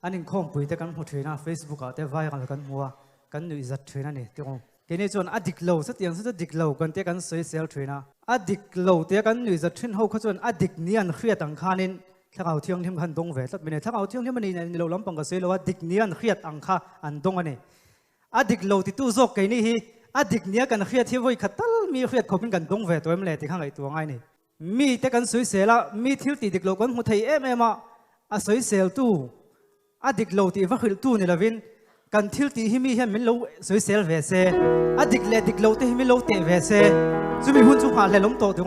anh in khom pui te kan hmu thina Facebook a te viral kan hmua kan nui zat thina ni te ong kene chon adik lo sa tiang sa dik lo kan te kan social thina adik lo te kan nui zat thin ho kha chon adik nian khriat ang khanin thakau thiang thim khan dong ve tat mine thakau thiang thim ani ni lo lampang ka se lo adik nian khriat ang kha an dong ani adik lo ti tu zok ke ni hi adik nia kan khriat hi voi khatal mi khriat khopin kan dong ve toim le ti khang ai tu ngai ni mi te kan sui sela mi thil ti dik lo kan mu thei em em a sui sel tu adik lo ti va khil tu ni lavin kan thil ti hi mi hem min lo sui sel ve se adik le dik lo te hi mi lo te ve se chumi hun chu kha le lom to tu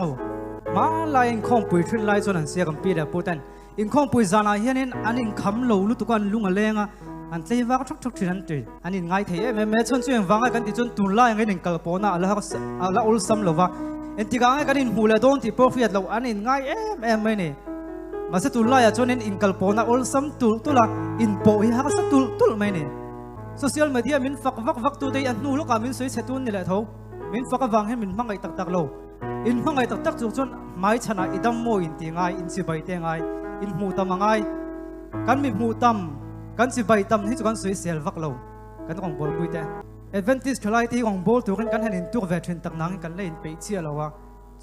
ma lai in khom pui thrin lai chon an sia kam pi da putan in khom pui zana hianin anin kham lo lu tu kan lunga lenga an tlei wak thok thok thiran tu anin ngai thei em me chon chueng wanga kan ti chon tun lai ngai ning kalpona ala ul sam lova en ti ga kan in hula don ti profit lo anin ngai em mai ni masa tun lai a chonin in kalpona ul sam tul tula in po hi ha sa tul mai ni social media min fak vak tu dei an nu lo ka min soi chetun ni la tho min fak awang hen min mangai tak tak lo in mangai tak tak chu chon mai chana idam mo in ti ngai in si bai te ngai in mu tam ngai kan mi mu tam kan si bai tam hi chu kan soi sel vak lo kan kong bol pui te advantage thlai ti kong bol tu kan han in tu ve thin tak nang kan le in pe chia lo wa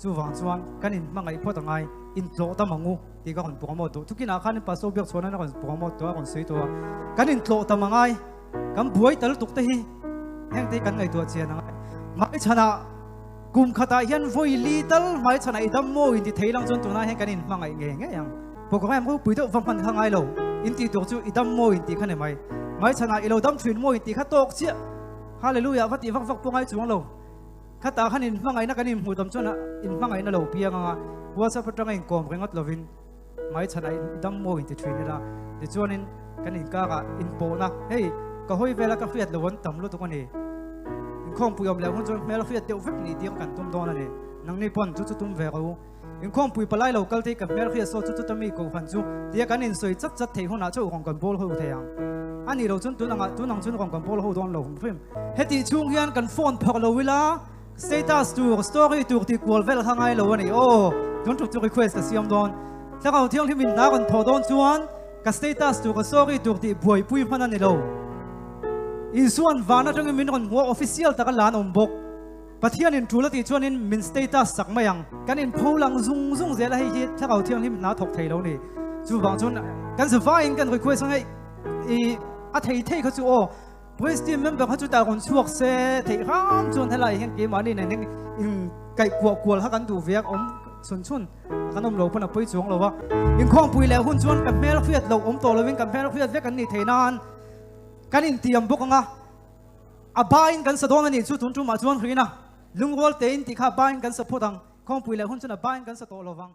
chu wang chuan kan in mangai pho ta ngai in tlo ta mangu ti ka kon pongmo tu thukin a khan pa so biak chona na kon pongmo to kon soi to kan in tlo ta mangai kan buai tal tuk te hi heng te kan ngai tu chia na mai chana kum khata hian voi li tal mai chana idam mo in ti theilang chon tu na he kan in mangai nge nge yang program ko pui to vam pan khangai lo in ti to chu idam mo in ti khane mai chana ilo dam thin mo in ti kha tok chia hallelujah vati vak vak pungai chuang lo khata khan in mangai na kan in hu dam chona in mangai na lo pia nga whatsapp atang in kom rengot lovin mai chana idam mo in ti thin la ti chuan in kan in ka in po na hey ka hoi vela ka fiat lo won tam lo to kan ni in khom pui om le hun chon mel fiat teu vek ni diang kan tum don ani nang ni pon chu chu tum ve ko in khom pui palai lo kal te ka mel fiat so chu chu tami ko fan chu dia kan in soi chat chat thei hona chu hong kan bol ho theyang ani lo chun tu nang chun hong kan bol ho don lo phim heti chung hian kan phone phok lo wila status tu story tu ti kwal vel hangai lo ani oh don't to request ka siam don thakau thiang himin na kan tho don chuan ka status tu ka story tu ti buai pui phan ani lo in suan vana tang min kon ho official ta lan om bok pathian in thula ti chuan in min status sak mayang kan in pholang zung zela hi thakau thiang him na thok thei lo ni chu wang chun kan se vain kan request ngai i a thei kha chu o praise team member kha chu ta kon chuak se thei ram chun thalai hen ke mani ne in kai kwal ha kan tu viak om chun kan om lo phana poi chuang lo wa in khom pui le hun chuan kan mel fiat lo om to lovin kan mel fiat ve kan ni theinan kan in tiam bok nga abain kan sadong ani chu tun tu ma chuan hrina lungwal te in ti kha bain kan support ang khom pui le hun chuna bain kan sa to lovang